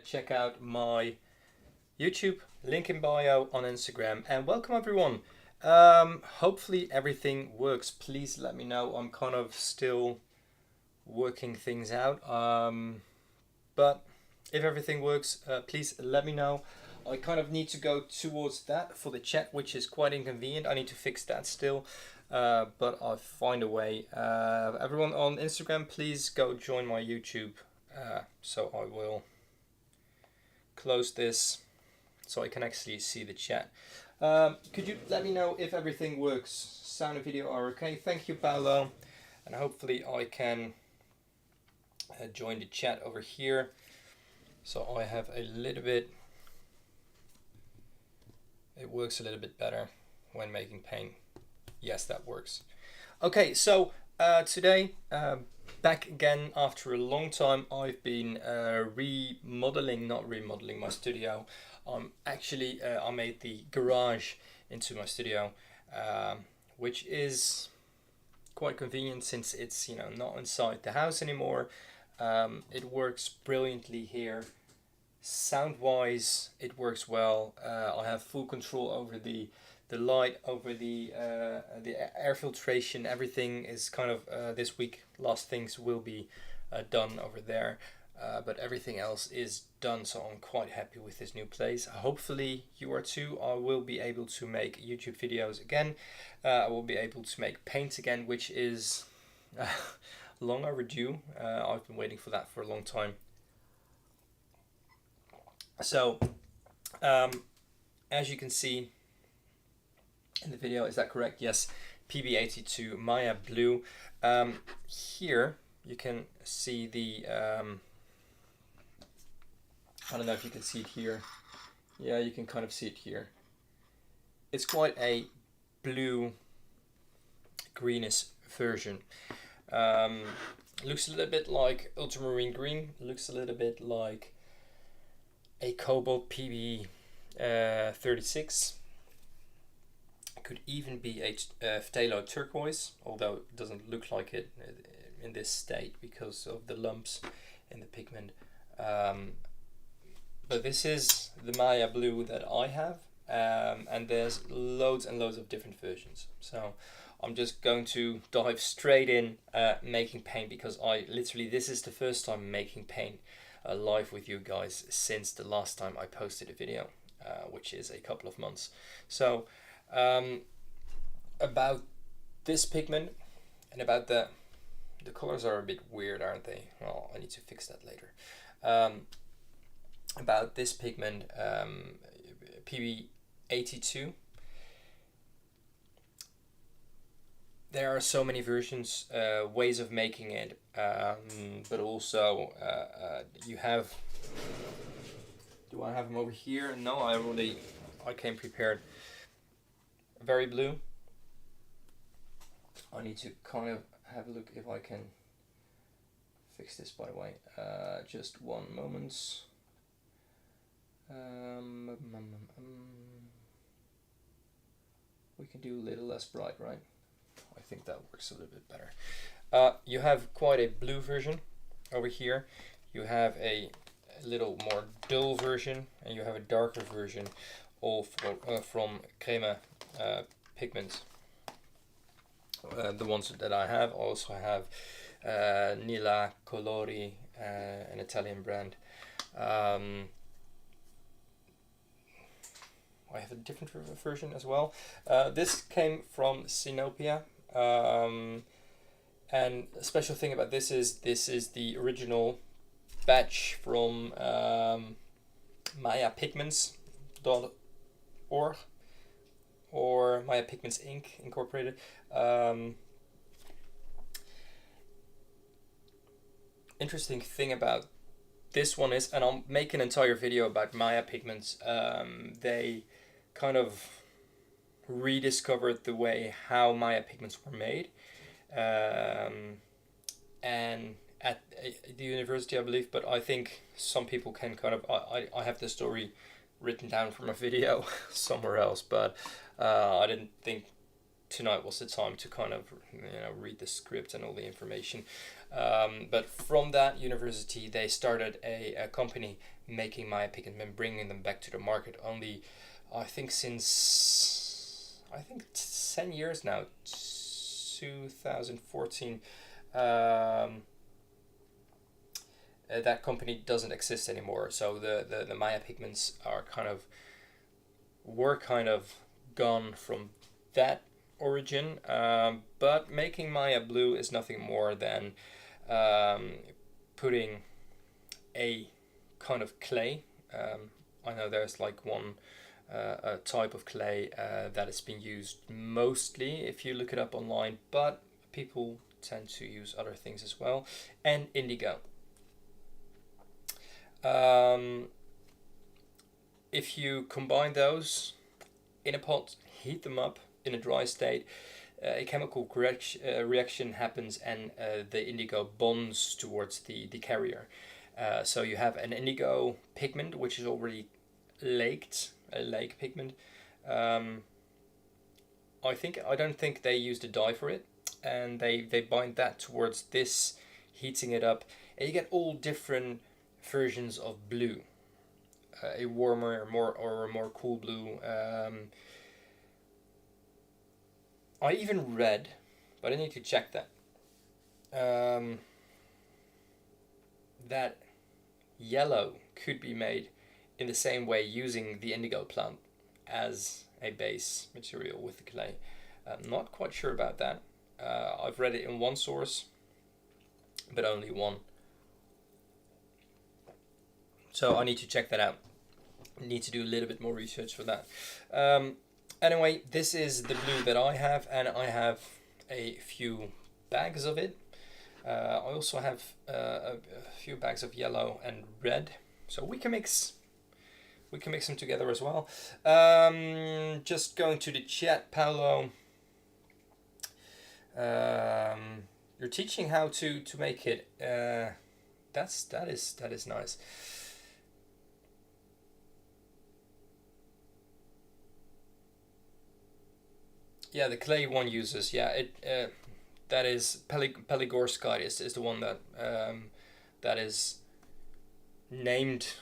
Check out my YouTube, link in bio on Instagram, and welcome everyone. Hopefully everything works. Please let me know. I'm kind of still working things out. But if everything works, please let me know. I kind of need to go towards that for the chat, which is quite inconvenient. I need to fix that still, but I'll find a way. Everyone on Instagram, please go join my YouTube. So I will close this so I can actually see the chat. Could you let me know if everything works? Sound and video are okay. Thank you, Paolo. And hopefully I can join the chat over here. So I have a little bit, it works a little bit better when making paint. Yes, that works. Okay, so today, back again after a long time. I've been not remodeling my studio. Actually, I made the garage into my studio, which is quite convenient since it's not inside the house anymore. It works brilliantly here. Sound wise, it works well. I have full control over the light, over the air filtration. Everything is kind of this week. Last things will be done over there, but everything else is done. So I'm quite happy with this new place. Hopefully you are too. I will be able to make YouTube videos again. I will be able to make paint again, which is long overdue. I've been waiting for that for a long time. So as you can see in the video, is that correct? Yes, PB82 Maya Blue. Here you can see the I don't know if you can see it here. Yeah, you can kind of see it here. It's quite a blue greenish version. Looks a little bit like ultramarine green. Looks a little bit like a cobalt PB 36. Could even be a phthalo turquoise, although it doesn't look like it in this state because of the lumps in the pigment. But this is the Maya Blue that I have, and there's loads and loads of different versions. So I'm just going to dive straight in making paint, because this is the first time making paint live with you guys since the last time I posted a video, which is a couple of months. So about this pigment and about the colors are a bit weird, aren't they? Well, I need to fix that later. About this pigment, PB82, there are so many versions, ways of making it, but also you have, do I have them over here? No, I came prepared. Very blue. I need to kind of have a look if I can fix this, by the way. Just one moment. We can do a little less bright, right? I think that works a little bit better. You have quite a blue version over here. You have a little more dull version, and you have a darker version, all from Crema pigments. The ones that I have also have Nila Colori, an Italian brand. I have a different version as well. This came from Sinopia, and a special thing about this is the original batch from MayaPigments.org or Maya Pigments Inc. Incorporated. Interesting thing about this one is, and I'll make an entire video about Maya Pigments, they kind of rediscovered the way how Maya pigments were made, and at the university, I believe, but I think some people can kind of, I have the story written down from a video somewhere else, but I didn't think tonight was the time to kind of read the script and all the information. But from that university, they started a company making Maya pigment, bringing them back to the market. Only, I think since 10 years now, 2014. That company doesn't exist anymore. So the Maya pigments were kind of gone from that origin. But making Maya blue is nothing more than putting a kind of clay. I know there's like one a type of clay that has been used mostly if you look it up online, but people tend to use other things as well, and indigo. If you combine those in a pot, heat them up in a dry state, a chemical reaction happens, and the indigo bonds towards the carrier. So you have an indigo pigment which is already laked, a lake pigment. I don't think they used a dye for it, and they bind that towards this, heating it up, and you get all different versions of blue. A warmer, a more cool blue. I even read, but I need to check that. That yellow could be made in the same way using the indigo plant as a base material with the clay. I'm not quite sure about that. I've read it in one source, but only one. So I need to check that out. I need to do a little bit more research for that. Anyway, this is the blue that I have, and I have a few bags of it. I also have a few bags of yellow and red, so we can mix them together as well. Just going to the chat, Paolo. You're teaching how to make it. That is nice. Yeah, the clay one uses. Yeah, that is Peligorskite is the one that is named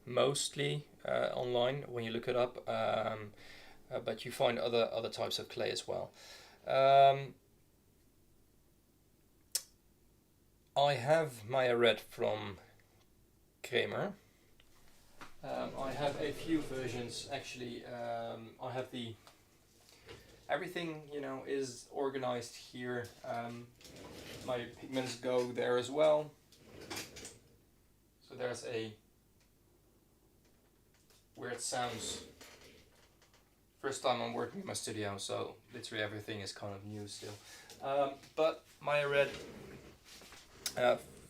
mostly online when you look it up. But you find other types of clay as well. I have Maya Red from Kramer. I have a few versions actually. I have everything is organized here. My pigments go there as well. So there's a weird sounds. First time I'm working in my studio, so literally everything is kind of new still. But Maya Red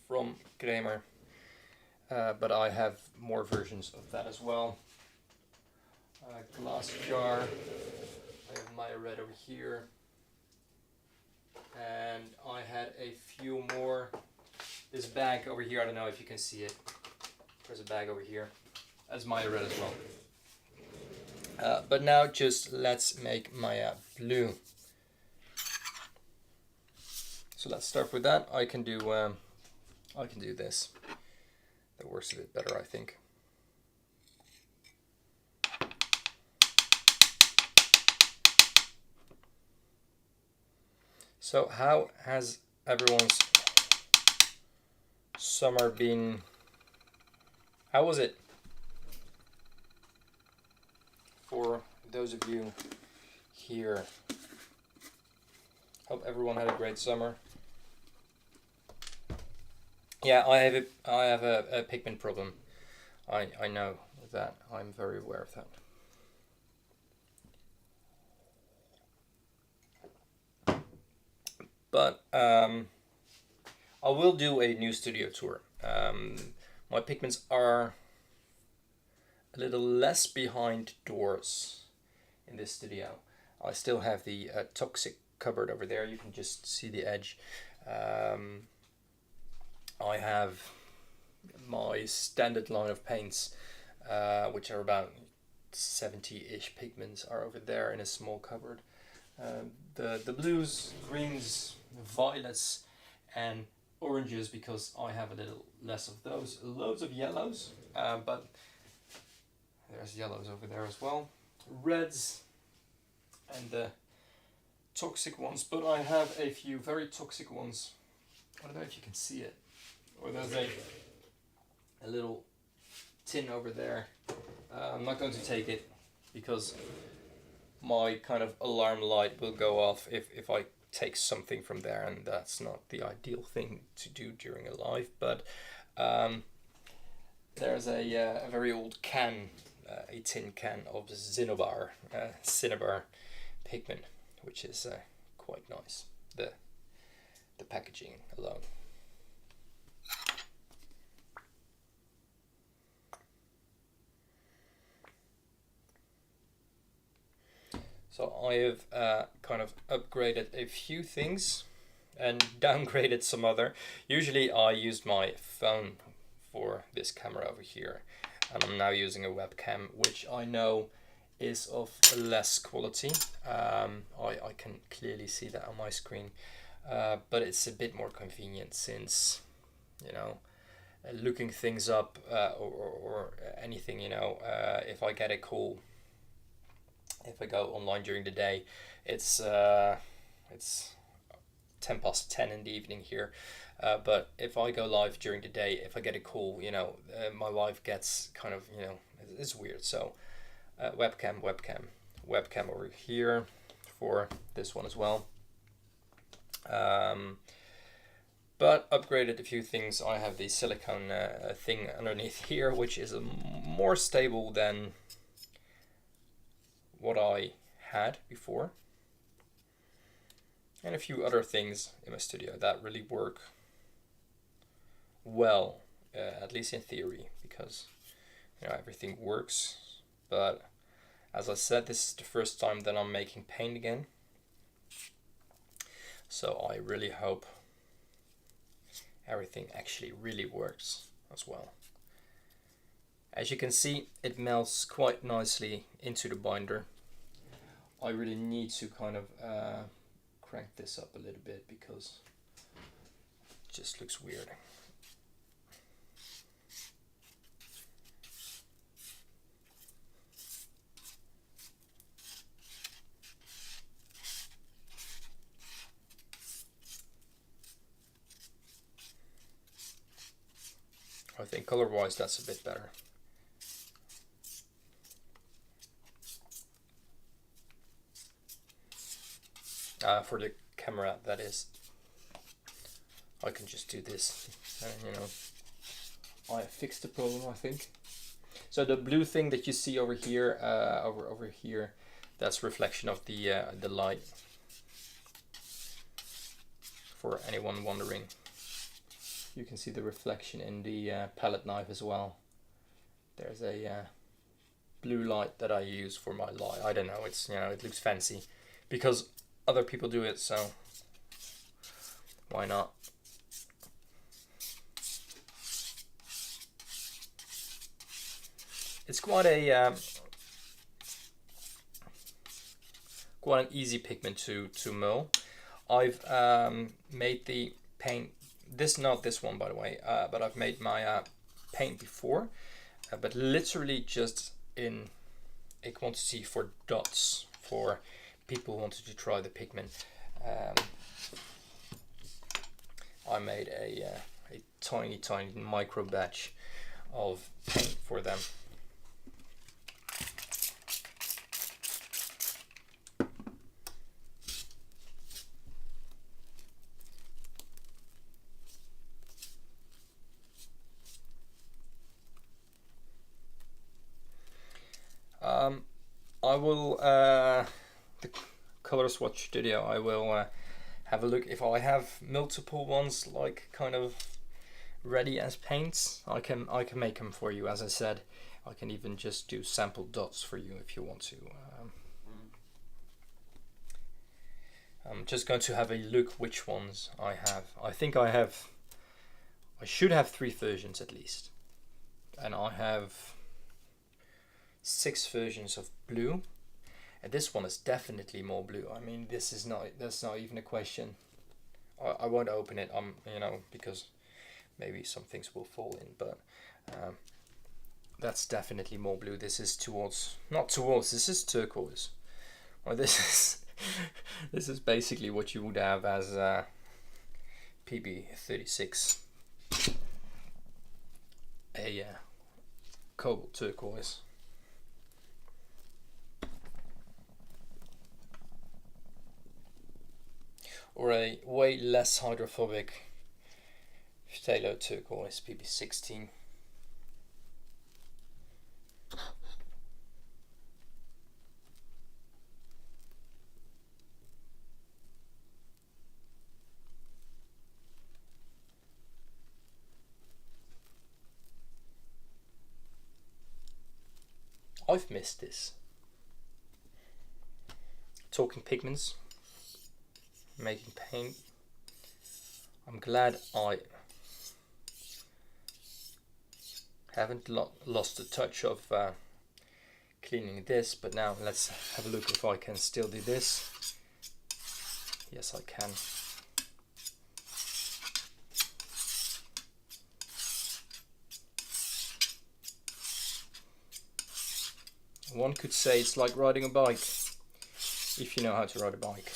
from Kramer. But I have more versions of that as well. Glass jar. I have Maya Red over here. And I had a few more. This bag over here, I don't know if you can see it. There's a bag over here. That's Maya Red as well. But now just let's make Maya blue. So let's start with that. I can do this. That works a bit better, I think. So how has everyone's summer been? How was it? For those of you here, hope everyone had a great summer. Yeah, I have a pigment problem. I know that. I'm very aware of that. But I will do a new studio tour. My pigments are a little less behind doors in this studio. I still have the toxic cupboard over there. You can just see the edge. I have my standard line of paints, which are about 70-ish pigments, are over there in a small cupboard. the blues, greens, violets, and oranges, because I have a little less of those. Loads of yellows, but there's yellows over there as well. Reds and the toxic ones, but I have a few very toxic ones. I don't know if you can see it, or there's a little tin over there. I'm not going to take it because my kind of alarm light will go off if I take something from there, and that's not the ideal thing to do during a live. But there's a very old can, a tin can of cinnabar pigment, which is quite nice. The packaging alone. So I have kind of upgraded a few things and downgraded some other. Usually I used my phone for this camera over here, and I'm now using a webcam, which I know is of less quality. I can clearly see that on my screen, but it's a bit more convenient since, you know, looking things up or anything, you know, if I get a call, if I go online during the day, it's 10 past 10 in the evening here, but if I go live during the day, if I get a call, you know, my wife gets kind of, you know, it's weird. So webcam over here for this one as well. But upgraded a few things. I have the silicone thing underneath here, which is more stable than what I had before, and a few other things in my studio that really work well, at least in theory, because, you know, everything works. But as I said, this is the first time that I'm making paint again, so I really hope everything actually really works as well. As you can see, it melts quite nicely into the binder. I really need to kind of crank this up a little bit because it just looks weird. I think color-wise that's a bit better. For the camera, that is. I can just do this, and, you know, I fixed the problem, I think. So the blue thing that you see over here, over here, that's reflection of the light. For anyone wondering, you can see the reflection in the palette knife as well. There's a blue light that I use for my light. I don't know, it's, you know, it looks fancy because other people do it, so why not? It's quite an easy pigment to mull. I've made the paint, not this one by the way, but I've made my paint before, but literally just in a quantity for dots, for people who wanted to try the pigment. I made a tiny micro batch of paint for them. I will, the color swatch video, I will have a look if I have multiple ones like kind of ready as paints. I can make them for you. As I said, I can even just do sample dots for you if you want to. I'm just going to have a look which ones I have. I think I should have 3 versions at least, and I have 6 versions of blue, And this one is definitely more blue. I mean, that's not even a question. I won't open it, you know, because maybe some things will fall in, but that's definitely more blue. This is this is turquoise. Well, this is this is basically what you would have as PB36, a cobalt turquoise. Or a way less hydrophobic phthalo turquoise, PB16. I've missed this. Talking pigments, making paint. I'm glad I haven't lost the touch of cleaning this, but now let's have a look if I can still do this. Yes, I can. One could say it's like riding a bike, if you know how to ride a bike.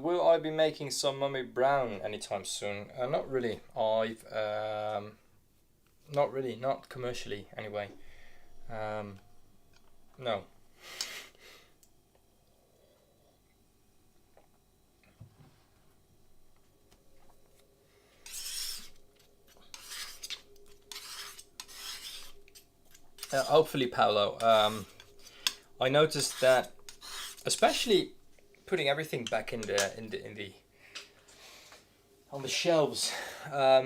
Will I be making some mummy brown anytime soon? Not really. Not really, not commercially anyway. No. Hopefully, Paolo. I noticed that, especially putting everything back in the on the shelves, that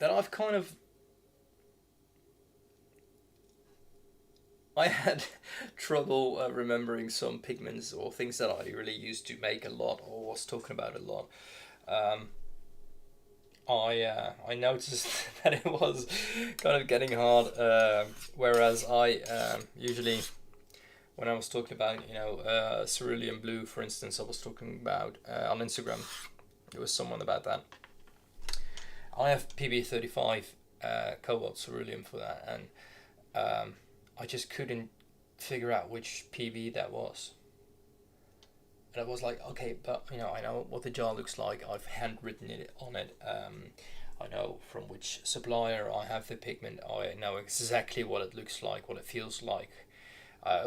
I've kind of I had trouble remembering some pigments or things that I really used to make a lot or was talking about a lot. I noticed that it was kind of getting hard, whereas I usually, when I was talking about, you know, cerulean blue, for instance, I was talking about on Instagram, there was someone about that. I have PB35 cobalt cerulean for that, and I just couldn't figure out which PB that was. And I was like, okay, but you know, I know what the jar looks like. I've handwritten it on it. I know from which supplier I have the pigment. I know exactly what it looks like, what it feels like. I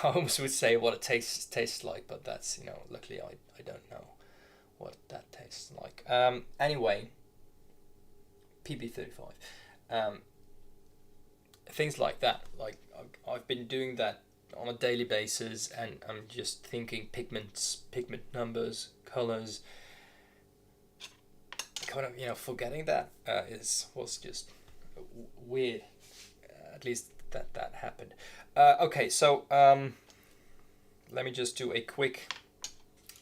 almost would say what it tastes like, but that's, you know, luckily I don't know what that tastes like. Anyway, PB35. Things like that. Like I've been doing that on a daily basis, and I'm just thinking pigment numbers, colors. Kind of, you know, forgetting that was just weird. At least that happened. Okay, so let me just do a quick.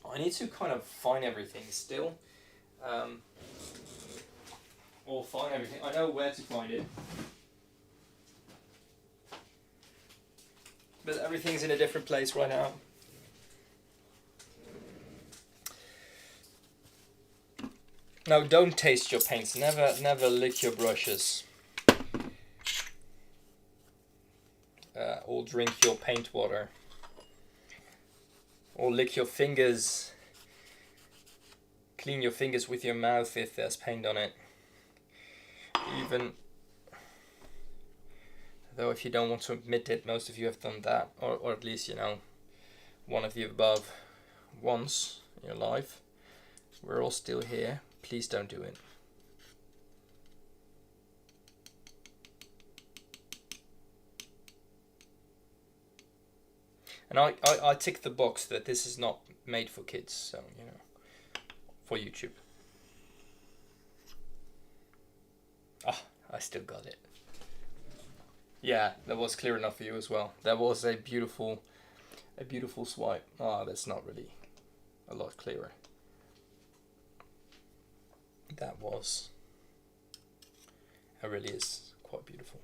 I need to kind of find everything still. Or find everything. I know where to find it. But everything's in a different place right now. Now, don't taste your paints. Never lick your brushes. Or drink your paint water. Or lick your fingers. Clean your fingers with your mouth if there's paint on it. Even though if you don't want to admit it, most of you have done that, or at least, you know, one of the above once in your life. We're all still here. Please don't do it. And I tick the box that this is not made for kids, so, you know, for YouTube. Ah, I still got it. Yeah, that was clear enough for you as well. That was a beautiful swipe. Ah, that's not really a lot clearer. That was. It really is quite beautiful.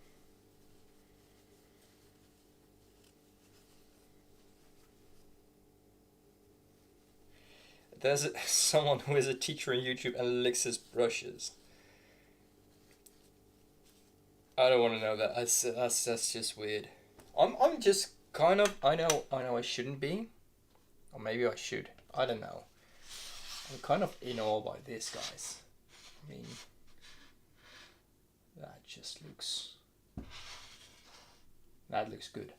There's someone who is a teacher on YouTube and licks his brushes. I don't want to know that. That's just weird. I'm just kind of. I know I shouldn't be, or maybe I should. I don't know. I'm kind of in awe by this, guys. I mean, that just looks. That looks good.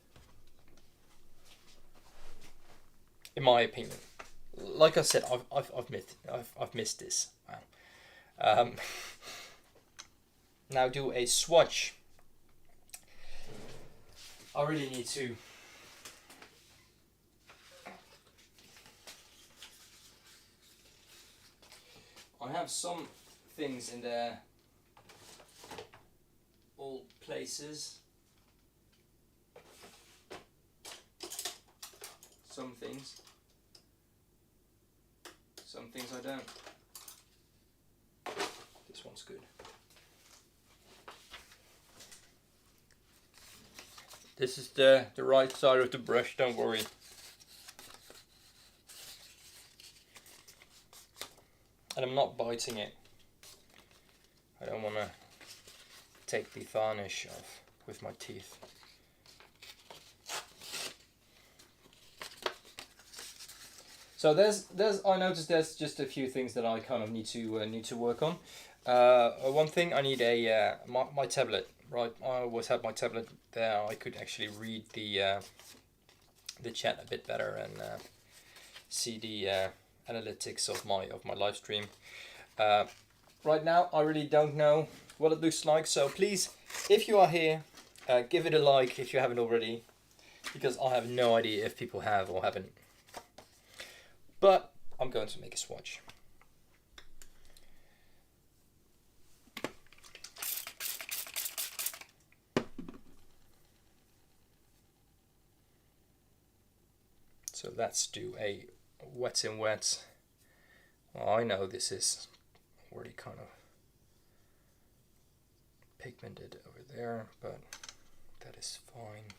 In my opinion. Like I said, I've missed this. Wow. Now do a swatch. I really need to. I have some things in there. All places. Some things. Some things I don't. This one's good. This is the right side of the brush, don't worry. And I'm not biting it. I don't want to take the varnish off with my teeth. So I noticed there's just a few things that I kind of need to work on. One thing, I need a my tablet. Right, I always have my tablet there. I could actually read the chat a bit better and see the analytics of my live stream. Right now, I really don't know what it looks like. So please, if you are here, give it a like if you haven't already, because I have no idea if people have or haven't. But I'm going to make a swatch. So let's do a wet in wet. Well, I know this is already kind of pigmented over there, but that is fine.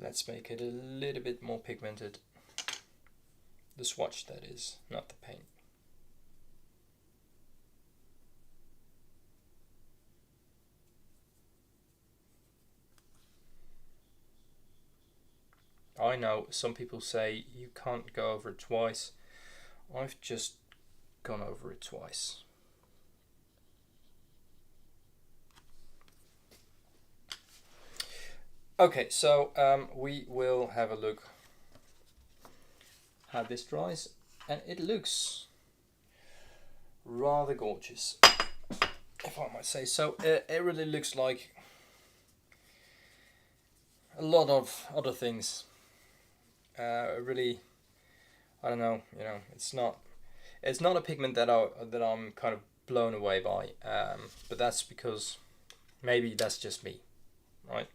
Let's make it a little bit more pigmented. The swatch, that is, not the paint. I know some people say you can't go over it twice. I've just gone over it twice. Okay, so we will have a look how this dries, and it looks rather gorgeous, if I might say so. It really looks like a lot of other things. Really, I don't know. You know, it's not a pigment that I'm kind of blown away by. But that's because maybe that's just me, right?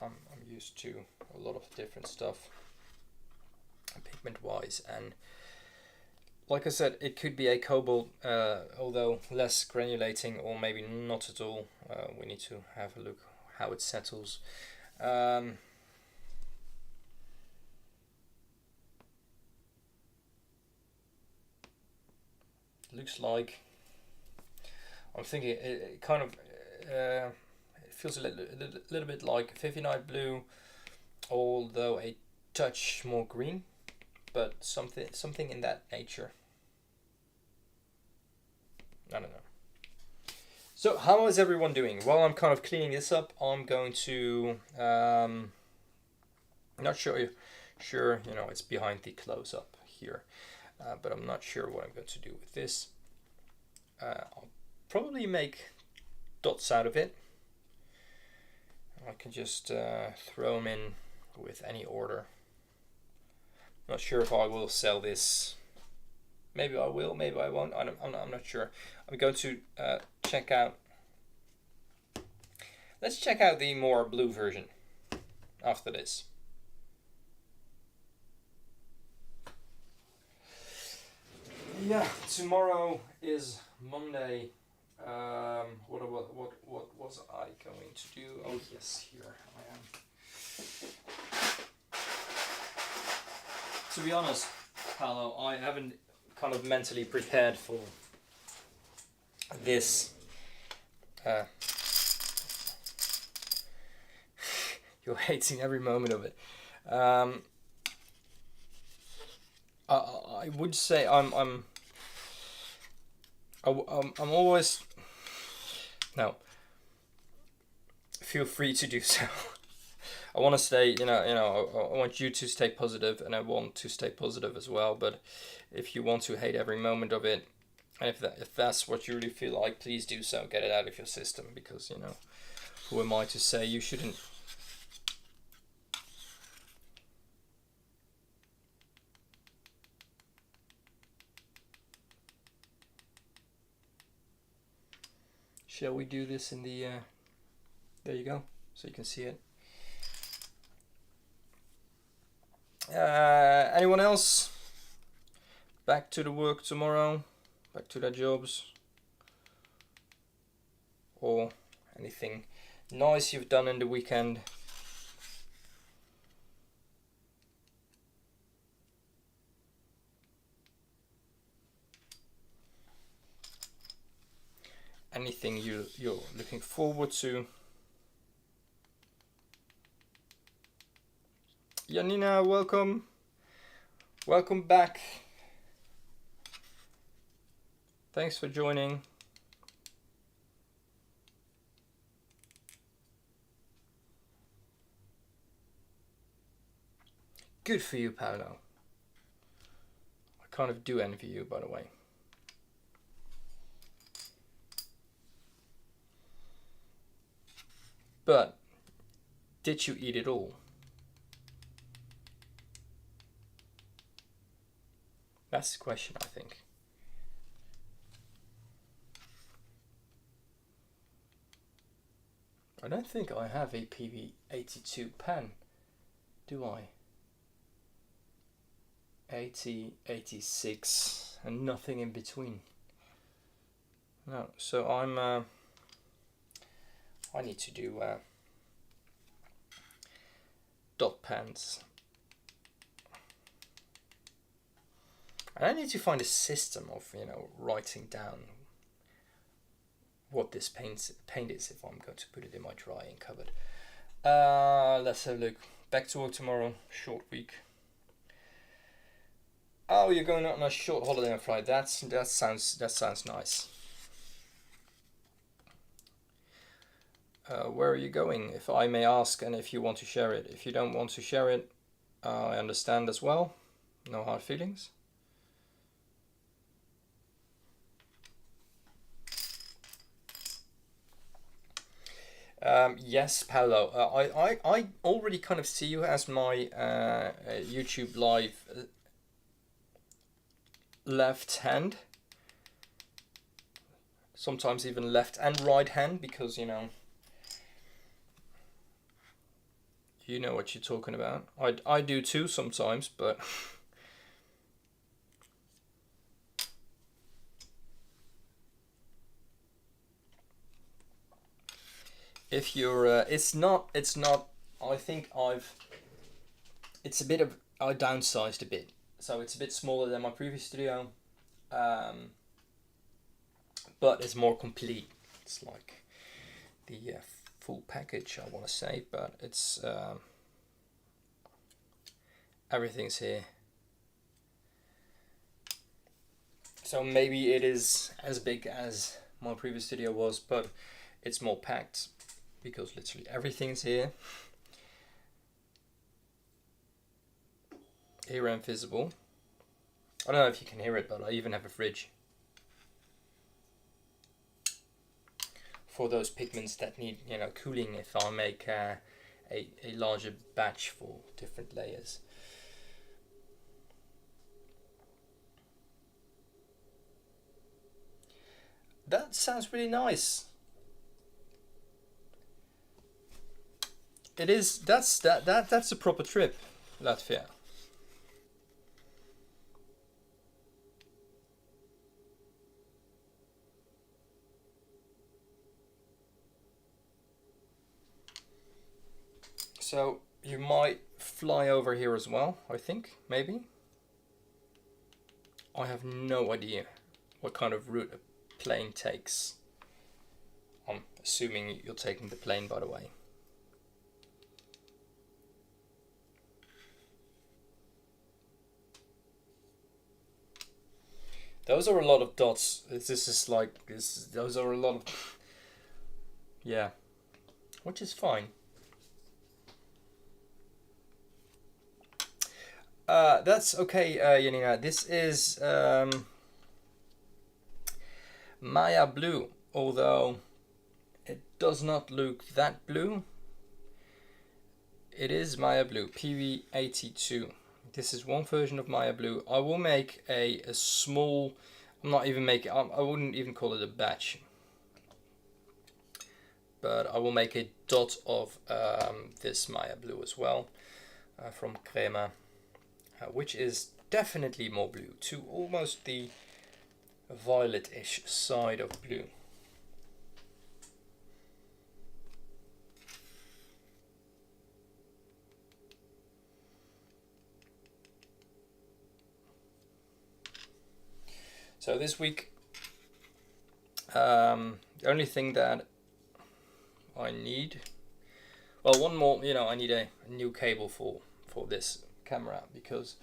I'm used to a lot of different stuff pigment wise, and like I said, it could be a cobalt, although less granulating, or maybe not at all. We need to have a look how it settles. Looks like, I'm thinking it kind of it feels a little bit like 59 blue, although a touch more green, but something in that nature. I don't know. So how is everyone doing? While I'm kind of cleaning this up, I'm going to not show Sure, you know, it's behind the close-up here, but I'm not sure what I'm going to do with this. I'll probably make dots out of it. I can just throw them in with any order. Not sure if I will sell this. Maybe I will, maybe I won't. I'm not sure. I'm going to check out. Let's check out the more blue version after this. Yeah, tomorrow is Monday. What was I going to do? Oh yes, here I am. To be honest, Paolo, I haven't kind of mentally prepared for this. You're hating every moment of it. I would say I'm always. No. Feel free to do so. I want to stay, I want you to stay positive, and I want to stay positive as well. But if you want to hate every moment of it, and if that's what you really feel like, please do so. Get it out of your system, because who am I to say you shouldn't? Shall we do this in the? There you go, so you can see it. Anyone else? Back to the work tomorrow, back to their jobs, or anything nice you've done in the weekend? Anything you're looking forward to? Janina, welcome. Welcome back. Thanks for joining. Good for you, Paolo. I kind of do envy you, by the way. But did you eat it all? That's the question, I think. I don't think I have a PV82 pen, do I? 80, 86, and nothing in between. No, so I need to do dot pens. And I need to find a system of, writing down what this paint is if I'm going to put it in my drying cupboard. Let's have a look. Back to work tomorrow, short week. Oh, you're going on a short holiday on Friday. That sounds nice. Where are you going, if I may ask, and if you want to share it? If you don't want to share it, I understand as well. No hard feelings. Yes, Paolo. I already kind of see you as my YouTube live left hand. Sometimes even left and right hand, because you know what you're talking about. I do too sometimes, but if you're it's not I think it's a bit of, I downsized a bit, so it's a bit smaller than my previous studio, but it's more complete. It's like the full package, I want to say, but it's everything's here. So maybe it is as big as my previous studio was, but it's more packed, because literally everything's here. here invisible. I don't know if you can hear it, but I even have a fridge for those pigments that need, you know, cooling if I make a larger batch for different layers. That sounds really nice. It is. That's a proper trip, Latvia. So you might fly over here as well, I think, maybe. I have no idea what kind of route a plane takes. I'm assuming you're taking the plane, by the way. Those are a lot of dots. This is like this. Those are a lot of, yeah, which is fine. That's okay, Janina. This is Maya blue, although it does not look that blue. It is Maya blue, PV82. This is one version of Maya blue. I will make a small, I'm not even making, I wouldn't even call it a batch, but I will make a dot of this Maya blue as well, from Crema, which is definitely more blue, to almost the violet-ish side of blue. So this week, the only thing that I need, well, one more, you know, I need a new cable for this camera, because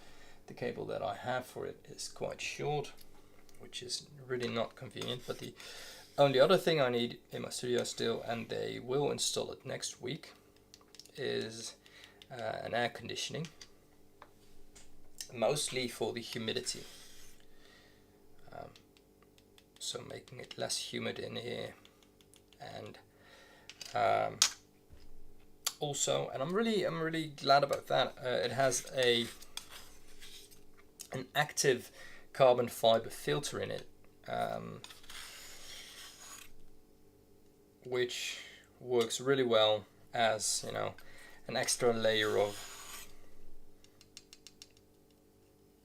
the cable that I have for it is quite short, which is really not convenient. But the only other thing I need in my studio still, and they will install it next week, is an air conditioning, mostly for the humidity. So making it less humid in here, and also, and I'm really glad about that. It has an active carbon fiber filter in it, which works really well as, you know, an extra layer of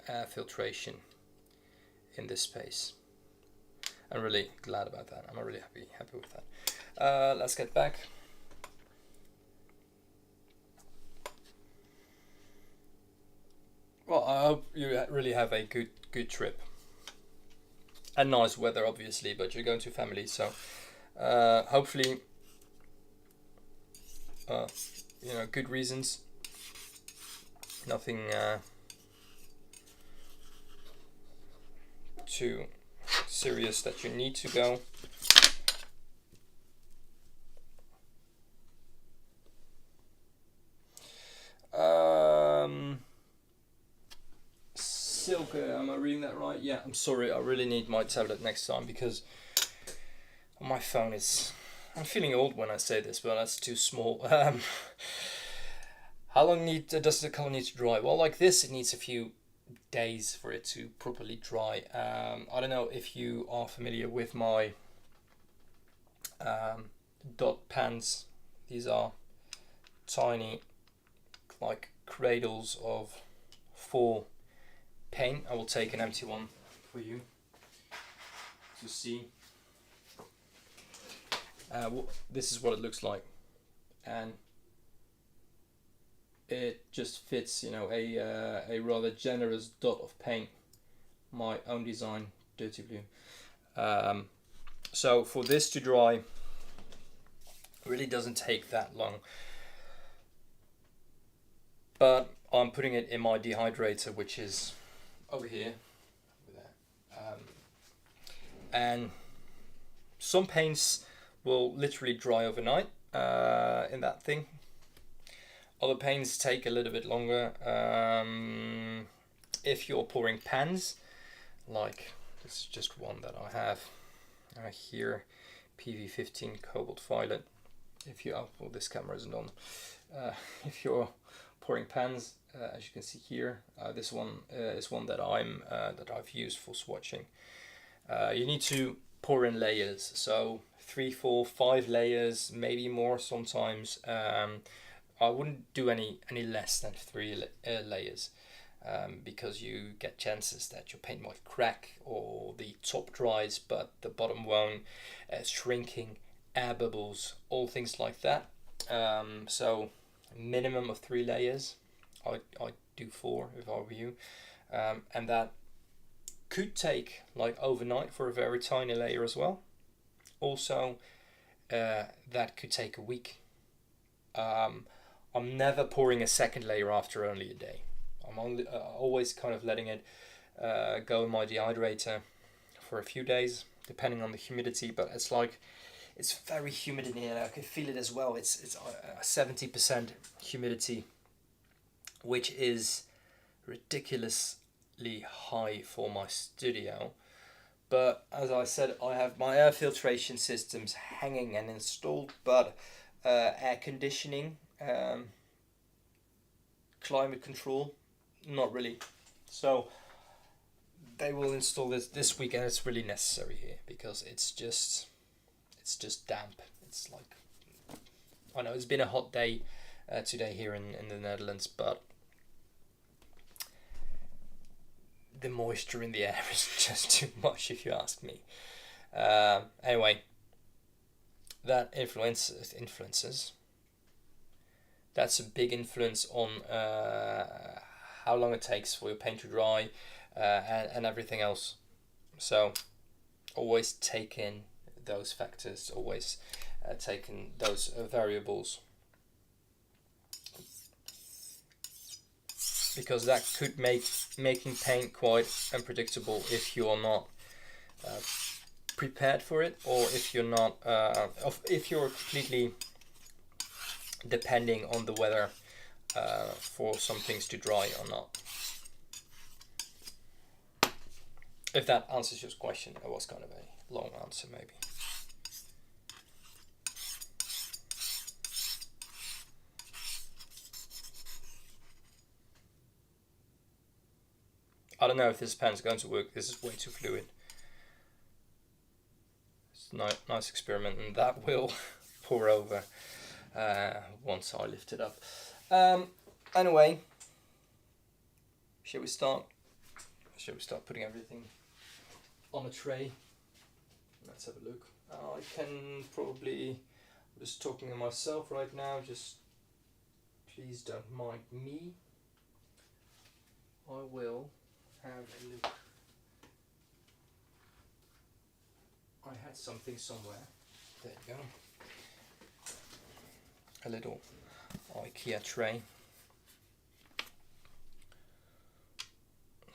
air filtration in this space. I'm really glad about that. I'm really happy with that. Let's get back. Well, I hope you really have a good trip. And nice weather, obviously, but you're going to family, so hopefully, you know, good reasons. Nothing too serious that you need to go. Silke, am I reading that right? Yeah, I'm sorry, I really need my tablet next time, because my phone is, I'm feeling old when I say this, but that's too small. How long does the color need to dry? Well, like this, it needs a few days for it to properly dry. I don't know if you are familiar with my dot pans. These are tiny, like, cradles of 4 paint. I will take an empty one for you to see. This is what it looks like, and it just fits, you know, a rather generous dot of paint, my own design, dirty blue. So for this to dry, really doesn't take that long, but I'm putting it in my dehydrator, which is over here, and some paints will literally dry overnight in that thing. Other paints take a little bit longer. if you're pouring pans, like this is just one that I have here, PV15 cobalt violet. If you, well, this camera isn't on. If you're pouring pans, as you can see here, this one is one that I've used for swatching. You need to pour in layers, so 3, 4, 5 layers, maybe more sometimes. I wouldn't do any less than 3 layers, because you get chances that your paint might crack or the top dries but the bottom won't, shrinking, air bubbles, all things like that. So minimum of 3 layers. I'd do 4 if I were you, and that could take like overnight for a very tiny layer as well. Also, that could take a week. I'm never pouring a second layer after only a day. I'm only, always kind of letting it go in my dehydrator for a few days, depending on the humidity. But it's like, it's very humid in here. I can feel it as well. It's 70% humidity, which is ridiculously high for my studio. But as I said, I have my air filtration systems hanging and installed, but air conditioning, climate control, not really. So they will install this week, and it's really necessary here because it's just damp. It's like, I know it's been a hot day today here in the Netherlands, but the moisture in the air is just too much, if you ask me. Anyway, that influences. That's a big influence on how long it takes for your paint to dry, and everything else. So always take in those factors, always take in those variables, because that could make making paint quite unpredictable if you're not prepared for it, or if you're not if you're completely depending on the weather for some things to dry or not. If that answers your question. It was kind of a long answer maybe. I don't know if this pen's going to work. This is way too fluid. It's a nice experiment, and that will pour over once I lift it up. Anyway, shall we start putting everything on a tray? Let's have a look. I can probably, I'm just talking to myself right now, just please don't mind me. I will have a look. I had something somewhere. There you go. A little IKEA tray,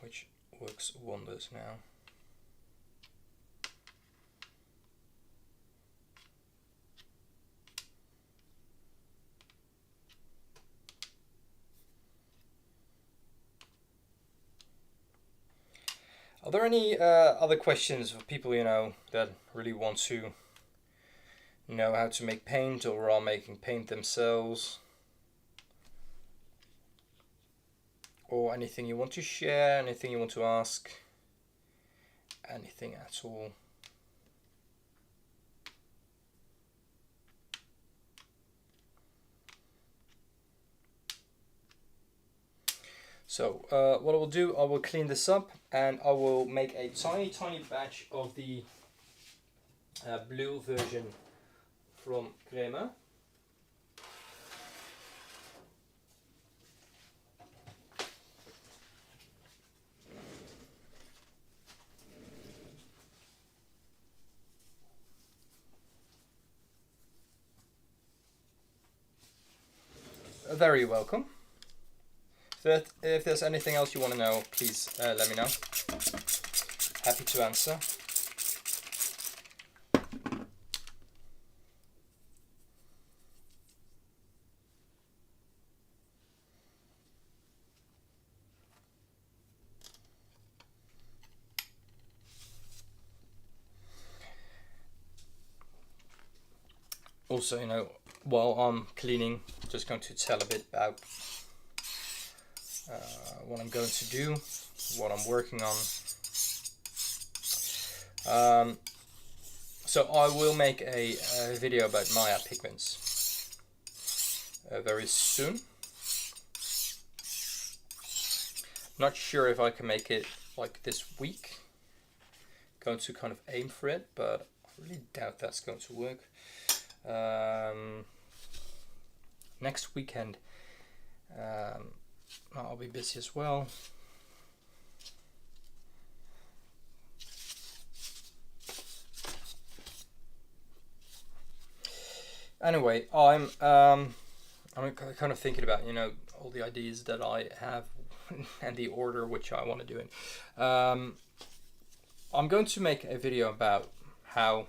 which works wonders now. Are there any other questions for people, you know, that really want to know how to make paint or are making paint themselves? Or anything you want to share, anything you want to ask, anything at all? So what I will do, I will clean this up and I will make a tiny batch of the blue version from Crema. Very welcome. If there's anything else you want to know, please let me know. Happy to answer. also, you know, while I'm cleaning, just going to tell a bit about what I'm going to do, what I'm working on. So I will make a video about Maya pigments very soon. Not sure if I can make it like this week. Going to kind of aim for it, but I really doubt that's going to work. Next weekend I'll be busy as well. Anyway, I'm kind of thinking about, you know, all the ideas that I have and the order which I want to do it. I'm going to make a video about how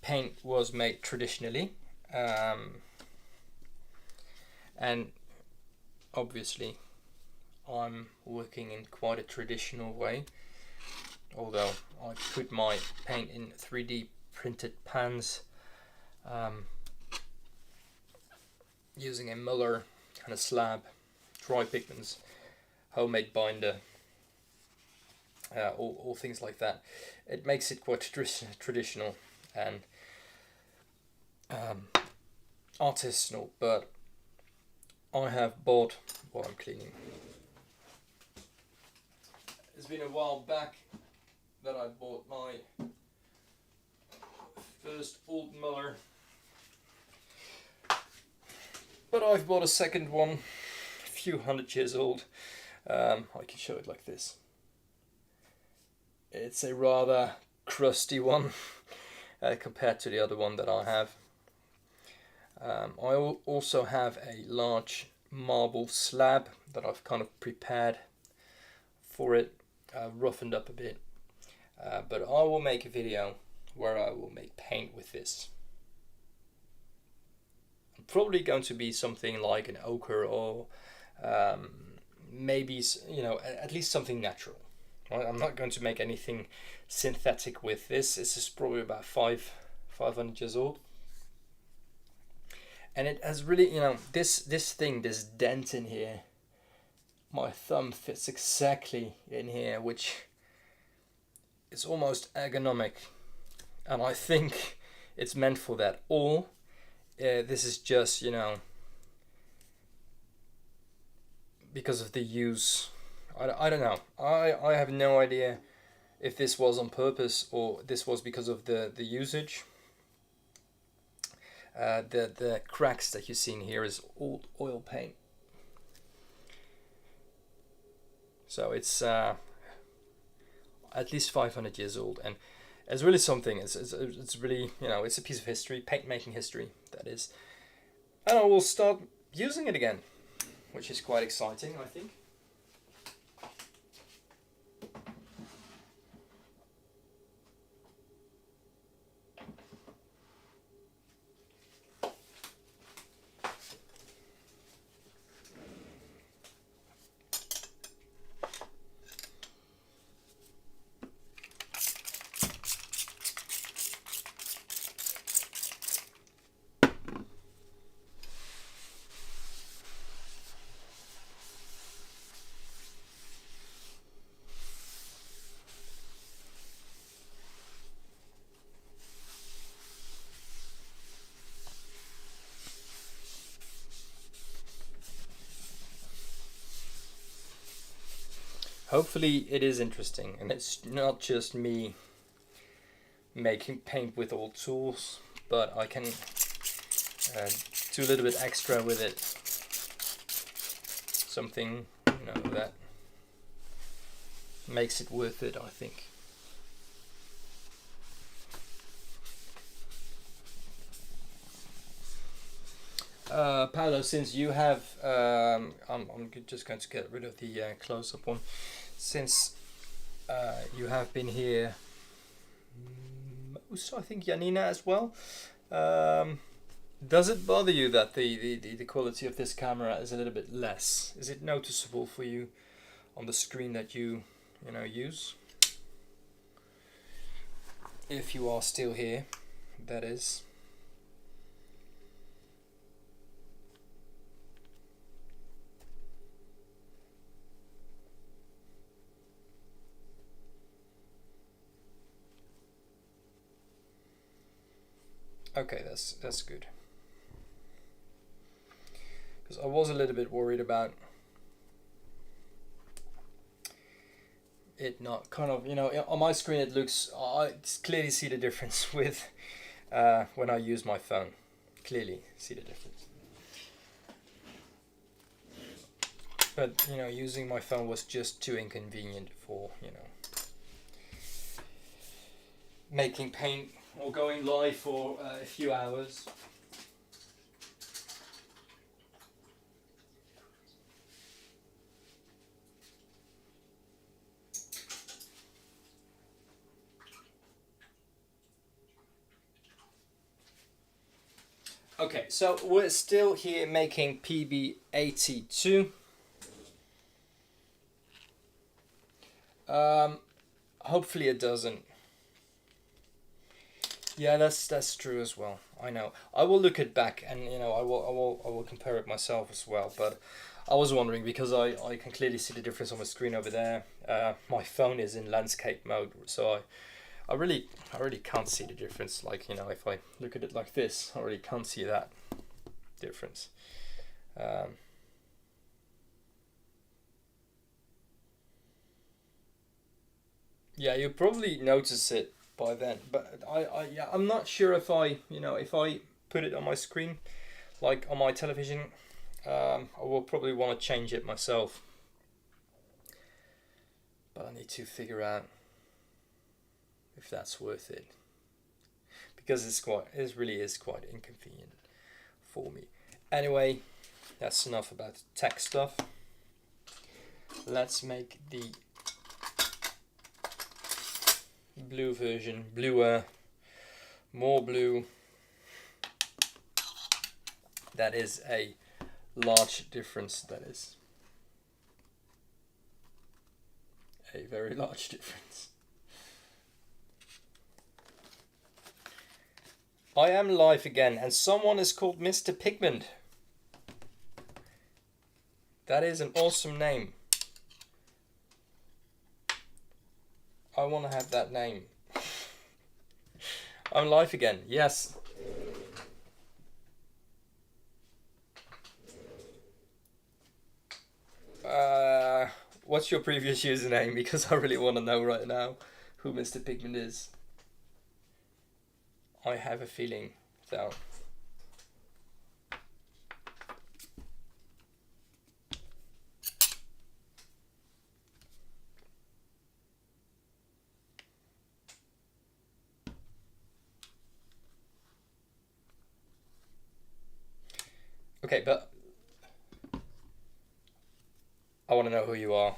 paint was made traditionally, and obviously I'm working in quite a traditional way, although I put my paint in 3D printed pans, using a muller and a slab, dry pigments, homemade binder, all things like that. It makes it quite traditional and artisanal, but I have bought what I'm cleaning. It's been a while back that I bought my first old muller, but I've bought a second one, a few 100 years old. I can show it like this. It's a rather crusty one compared to the other one that I have. I also have a large marble slab that I've kind of prepared for it, roughened up a bit, but I will make a video where I will make paint with this. Probably going to be something like an ochre, or maybe, you know, at least something natural. I'm not going to make anything synthetic with this. This is probably about 500 years old, and it has really, you know, this dent in here, my thumb fits exactly in here, which is almost ergonomic, and I think it's meant for that. Or this is just, you know, because of the use. I don't know. I have no idea if this was on purpose or this was because of the usage. The cracks that you see in here is old oil paint. So it's at least 500 years old, and it's really something. It's really, you know, it's a piece of history, paint making history, that is. And I will start using it again, which is quite exciting, I think. Hopefully it is interesting, and it's not just me making paint with old tools, but I can do a little bit extra with it. Something, you know, that makes it worth it, I think. Paolo, since you have, I'm just going to get rid of the close-up one. Since you have been here most, I think Janina as well, does it bother you that the quality of this camera is a little bit less? Is it noticeable for you on the screen that you know, use? If you are still here, that is. Okay, that's good. Because I was a little bit worried about it not kind of, on my screen it looks, I clearly see the difference with when I use my phone. Clearly see the difference. But, using my phone was just too inconvenient for, making paint or going live for a few hours. Okay, so we're still here making PB82. Hopefully it doesn't. Yeah, that's true as well. I know. I will look it back, and I will compare it myself as well. But I was wondering, because I can clearly see the difference on the screen over there. My phone is in landscape mode, so I really can't see the difference. Like, if I look at it like this, I really can't see that difference. Yeah, you probably notice it by then, but I'm not sure if if I put it on my screen, like on my television, I will probably want to change it myself. But I need to figure out if that's worth it, because it really is quite inconvenient for me. Anyway, that's enough about tech stuff. Let's make the blue version, bluer, more blue. That is a large difference. That is a very large difference. I am live again, and someone is called Mr. Pigment. That is an awesome name. I want to have that name. I'm live again, yes. What's your previous username? Because I really want to know right now who Mr. Pigment is. I have a feeling, though. Okay, but I want to know who you are.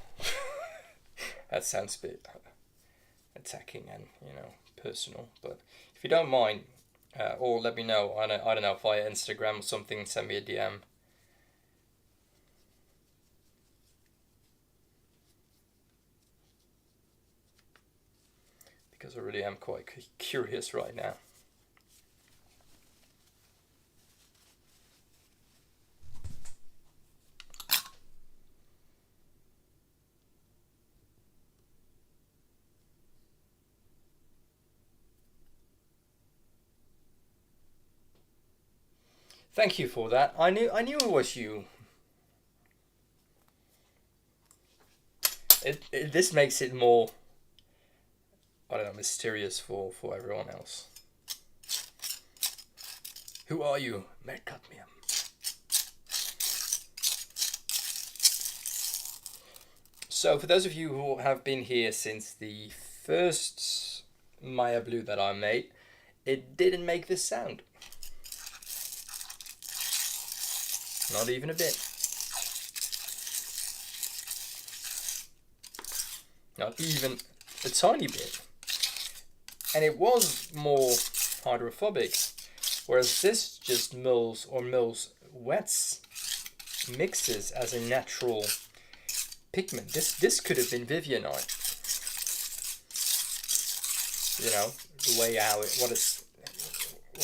That sounds a bit attacking and, personal. But if you don't mind, or let me know, I don't know, via Instagram or something, send me a DM. Because I really am quite curious right now. Thank you for that. I knew it was you. This makes it more, I don't know, mysterious for everyone else. Who are you, Mercadmium? So for those of you who have been here since the first Maya Blue that I made, it didn't make this sound. Not even a bit. Not even a tiny bit. And it was more hydrophobic, whereas this just mills wets, mixes as a natural pigment. This could have been Vivianite. The way what it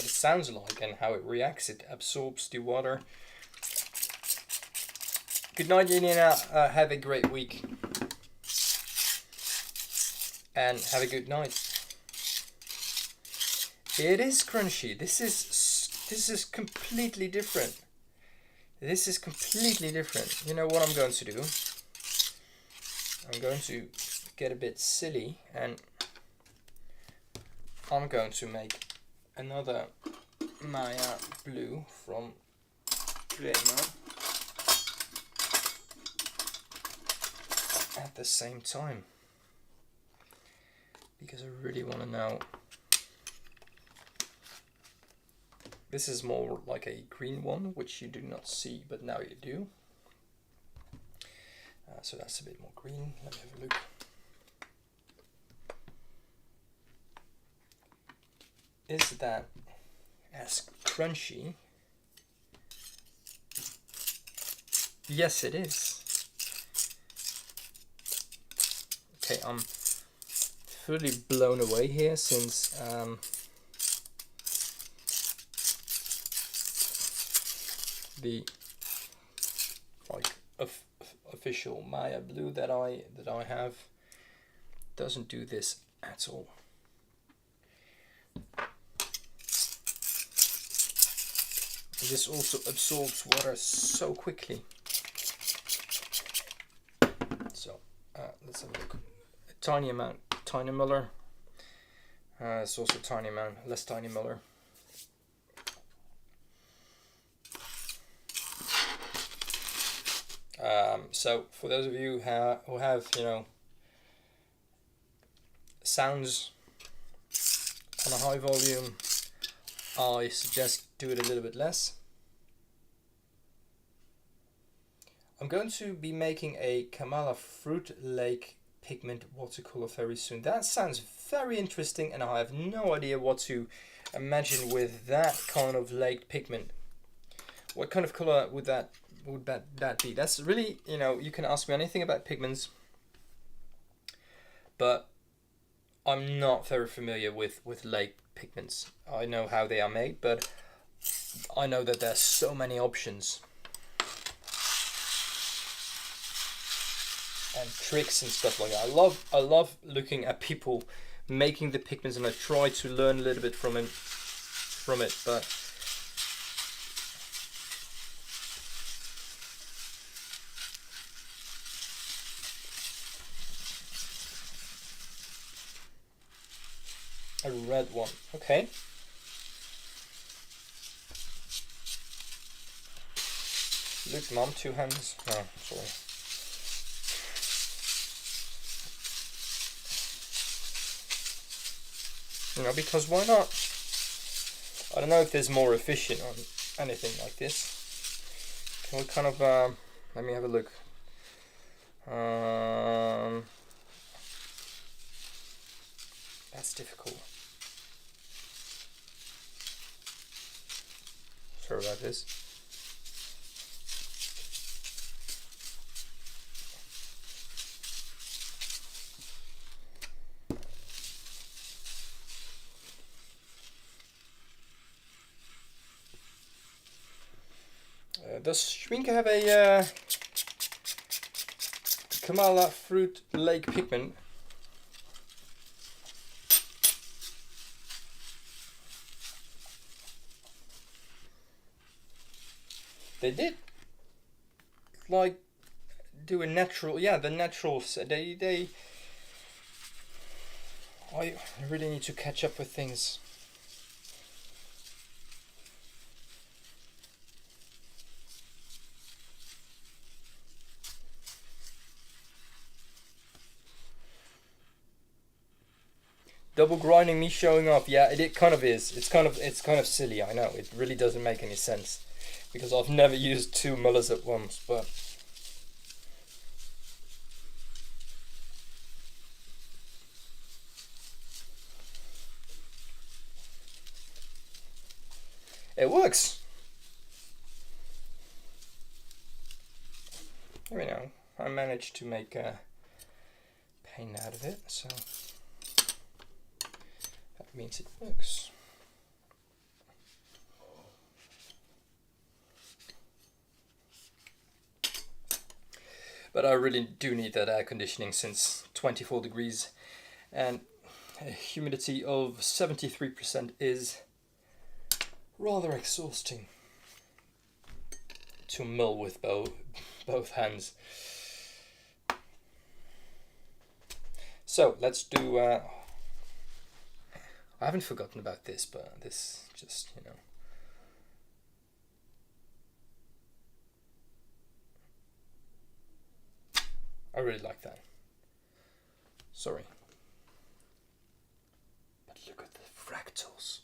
sounds like and how it reacts. It absorbs the water. Good night, Janina. Have a great week. And have a good night. It is crunchy. This is completely different. This is completely different. You know what I'm going to do? I'm going to get a bit silly and I'm going to make another Maya blue from Crema at the same time, because I really want to know. This is more like a green one, which you do not see, but now you do. So that's a bit more green. Let me have a look. Is that as crunchy? Yes, it is. Okay, I'm fully blown away here since the official Maya blue that I have doesn't do this at all. This also absorbs water so quickly. So let's have a look. A tiny amount, tiny muller. It's also a tiny amount, less tiny muller. So for those of you who have, you know, sounds on a high volume, I suggest do it a little bit less. I'm going to be making a Kamala Fruit Lake pigment watercolor very soon. That sounds very interesting, and I have no idea what to imagine with that kind of lake pigment. What kind of color would that be? That's really, you know, you can ask me anything about pigments, but I'm not very familiar with lake pigments. I know how they are made, but I know that there's so many options and tricks and stuff like that. I love looking at people making the pigments, and I try to learn a little bit from it, but a red one. Okay. Look, Mom, 2 hands. Oh, sorry. You know, because why not? I don't know if there's more efficient on anything like this. Can we kind of, let me have a look. That's difficult. Sorry about this. Does Schminke have a Kamala Fruit Lake pigment? They did like do a natural, yeah, the naturals. I really need to catch up with things. Double grinding, me showing off. Yeah, it kind of is. It's kind of silly. I know it really doesn't make any sense because I've never used 2 mullers at once. But it works. You know, I managed to make a paint out of it, so that means it works. But I really do need that air conditioning since 24 degrees, and a humidity of 73% is rather exhausting to mill with both hands. So let's do, I haven't forgotten about this, but this just, you know. I really like that. Sorry. But look at the fractals.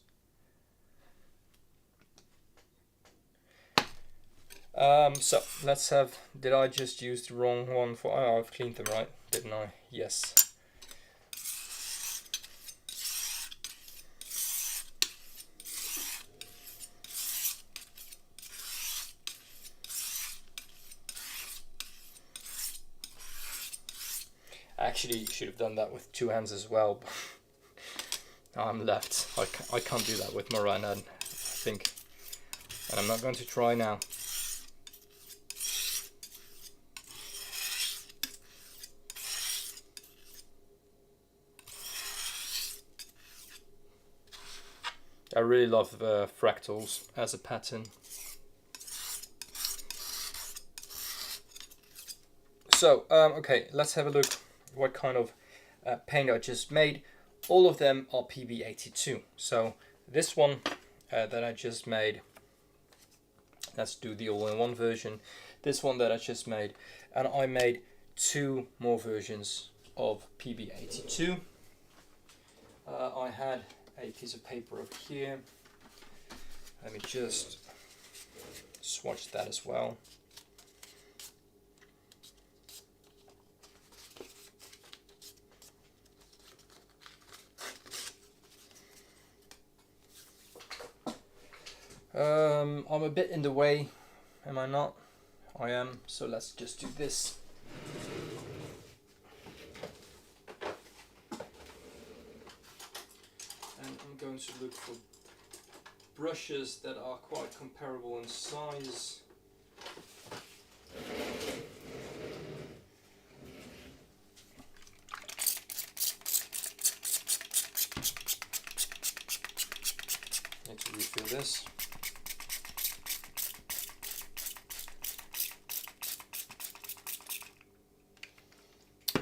So let's have, did I just use the wrong one for, oh, I've cleaned them, right? Didn't I? Yes. Actually, should have done that with 2 hands as well. I'm left. I can't do that with my right hand, I think. And I'm not going to try now. I really love fractals as a pattern. So, okay, let's have a look what kind of paint I just made. All of them are PB82. So this one that I just made, let's do the all-in-one version. This one that I just made, and I made 2 more versions of PB82. I had a piece of paper over here. Let me just swatch that as well. I'm a bit in the way, am I not? I am, so let's just do this. And I'm going to look for brushes that are quite comparable in size. Need to refill this.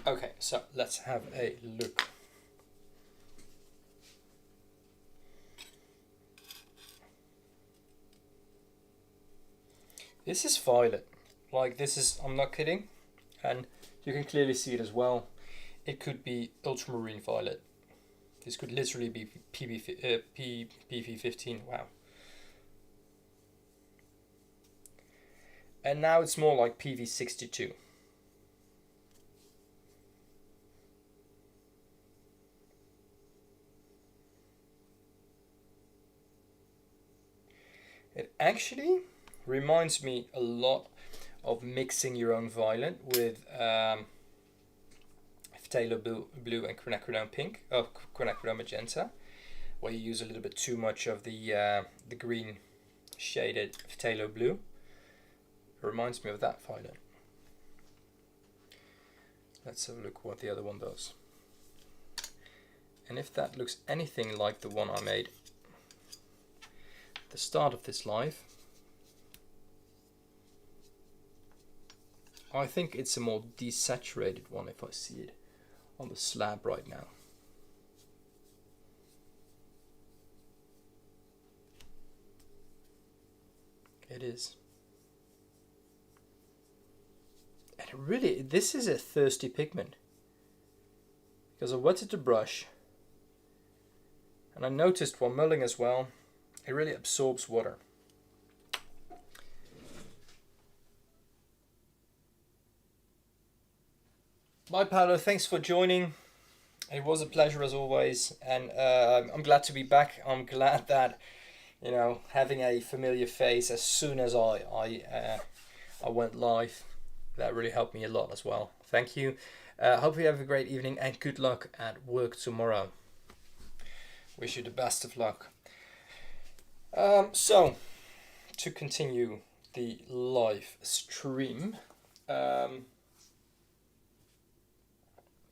Okay, so let's have a look. This is violet, like this is, I'm not kidding, and you can clearly see it as well. It could be ultramarine violet. This could literally be PV15, wow. And now it's more like PV62. It actually reminds me a lot of mixing your own violet with phthalo blue and quinacridone pink, quinacridone magenta, where you use a little bit too much of the green shaded phthalo blue. It reminds me of that violet. Let's have a look what the other one does. And if that looks anything like the one I made at the start of this live, I think it's a more desaturated one if I see it on the slab right now. It is. And really, this is a thirsty pigment, because I wetted the brush and I noticed while mulling as well, it really absorbs water. Bye Paolo, thanks for joining. It was a pleasure as always, and I'm glad to be back. I'm glad that, you know, having a familiar face as soon as I went live, that really helped me a lot as well. Thank you. Hope you have a great evening and good luck at work tomorrow. Wish you the best of luck. So, to continue the live stream,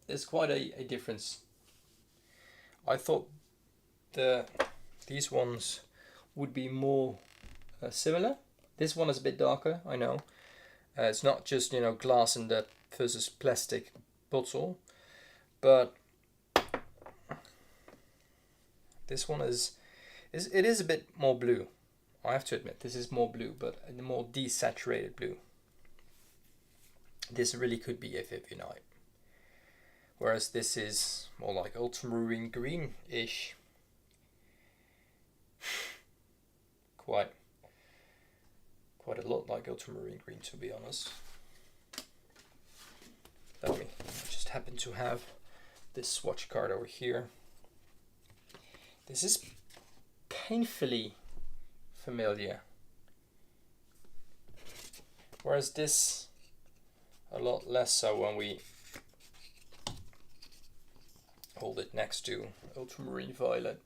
there's quite a difference I thought these ones would be more similar. This one is a bit darker, I know. It's not just, you know, glass in the versus plastic bottle, but this one is it is a bit more blue. I have to admit, this is more blue, but a more desaturated blue. This really could be a Vivinite. Whereas this is more like ultramarine green-ish. Quite a lot like ultramarine green, to be honest. I just happen to have this swatch card over here. This is painfully familiar. Whereas this, a lot less so when we hold it next to ultramarine violet.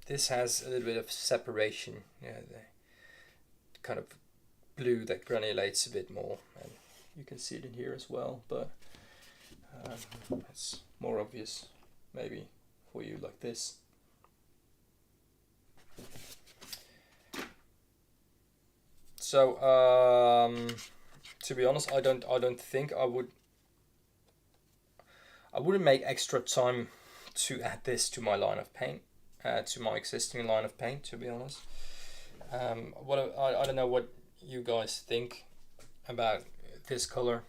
This has a little bit of separation, yeah, the kind of blue that granulates a bit more, and you can see it in here as well, but it's more obvious maybe for you like this. So to be honest, I don't think I wouldn't make extra time to add this to my line of paint, to my existing line of paint, to be honest. I don't know what you guys think about this color.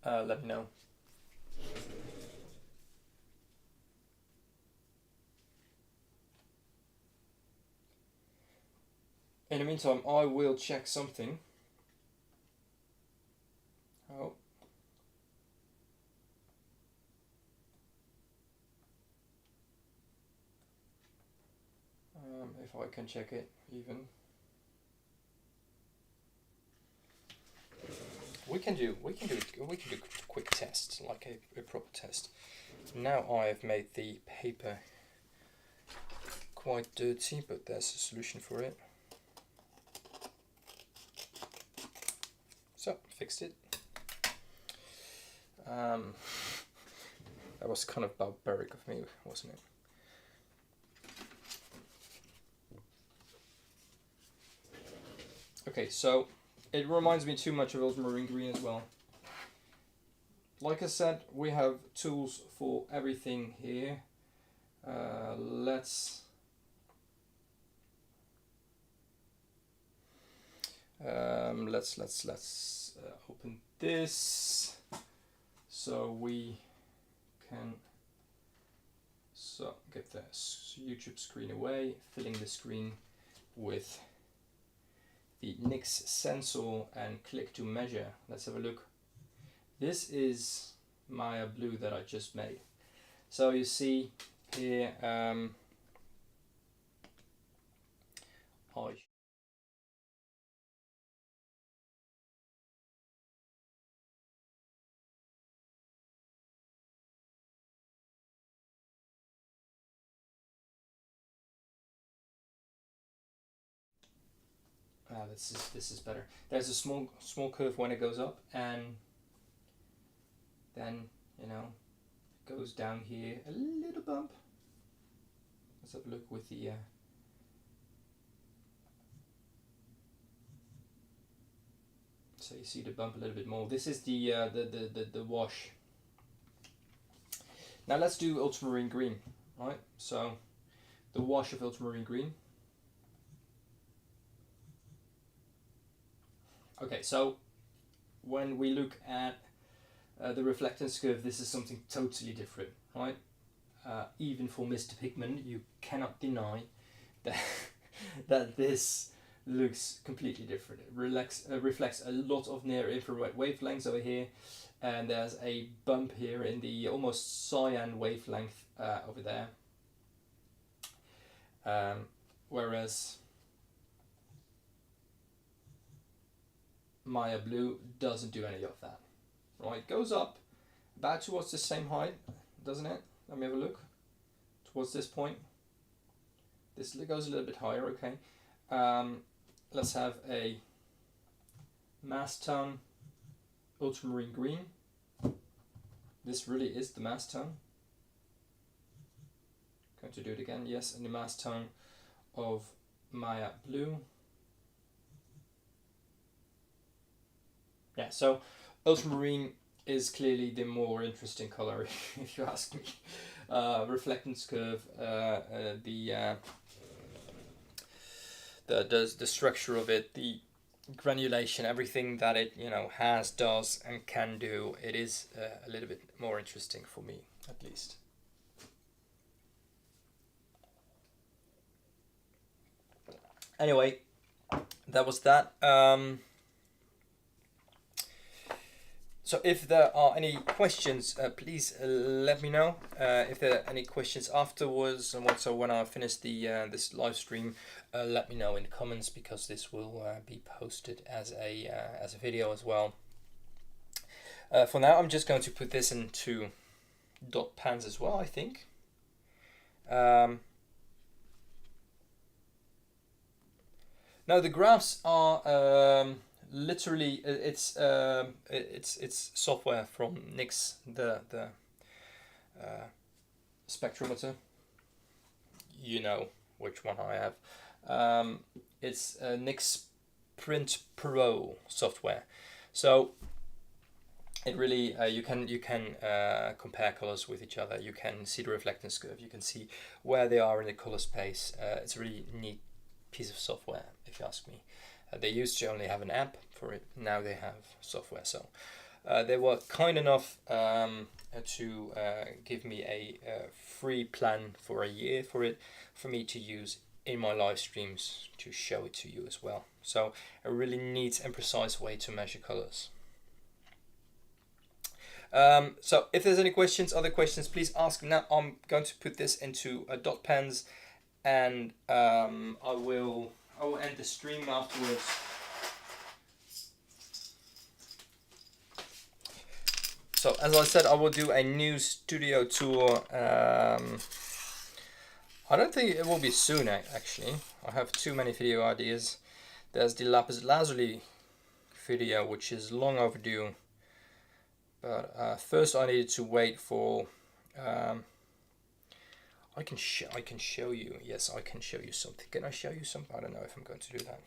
Let me know. In the meantime, I will check something. Oh. If I can check it even. We can do a quick test, like a proper test. Now I have made the paper quite dirty, but there's a solution for it. So, fixed it. That was kind of barbaric of me, wasn't it? Okay, so it reminds me too much of ultramarine green as well. Like I said, we have tools for everything here. Let's open this so we can get the YouTube screen away, filling the screen with the NYX sensor and click to measure. Let's have a look. This is Maya blue that I just made. So you see here, this is better. There's a small curve when it goes up, and then, you know, it goes down here, a little bump. Let's have a look with the so you see the bump a little bit more. This is the wash. Now let's do ultramarine green, right? So the wash of ultramarine green. Okay, so when we look at the reflectance curve, this is something totally different, right? Even for Mr. Pigment, you cannot deny that that this looks completely different. It reflects a lot of near infrared wavelengths over here, and there's a bump here in the almost cyan wavelength over there. Whereas Maya blue doesn't do any of that. Right, it goes up about towards the same height, doesn't it? Let me have a look. Towards this point. This goes a little bit higher, okay. Let's have a mass tone ultramarine green. This really is the mass tone. Going to do it again, yes, and the mass tone of Maya blue. Yeah, so ultramarine is clearly the more interesting color, if you ask me. Reflectance curve, the structure of it, the granulation, everything that it has, does, and can do, it is a little bit more interesting for me, at least. Anyway, that was that. So if there are any questions, please let me know. If there are any questions afterwards, and also when I finish the this live stream, let me know in the comments, because this will be posted as a video as well. For now, I'm just going to put this into dot pans as well, I think. Now the graphs are literally it's software from NYX, the spectrometer. You know which one I have. It's NYX Print Pro software. So it really you can compare colors with each other. You can see the reflectance curve. You can see where they are in the color space. It's a really neat piece of software, if you ask me. They used to only have an app for it. Now they have software. So they were kind enough to give me a free plan for a year for me to use in my live streams, to show it to you as well. So a really neat and precise way to measure colors. So if there's any other questions, please ask now. I'm going to put this into dot pens, and I will end the stream afterwards. So as I said, I will do a new studio tour. I don't think it will be soon, actually. I have too many video ideas. There's the lapis lazuli video, which is long overdue. But first I needed to wait for... I can show you. Yes, I can show you something. Can I show you something? I don't know if I'm going to do that.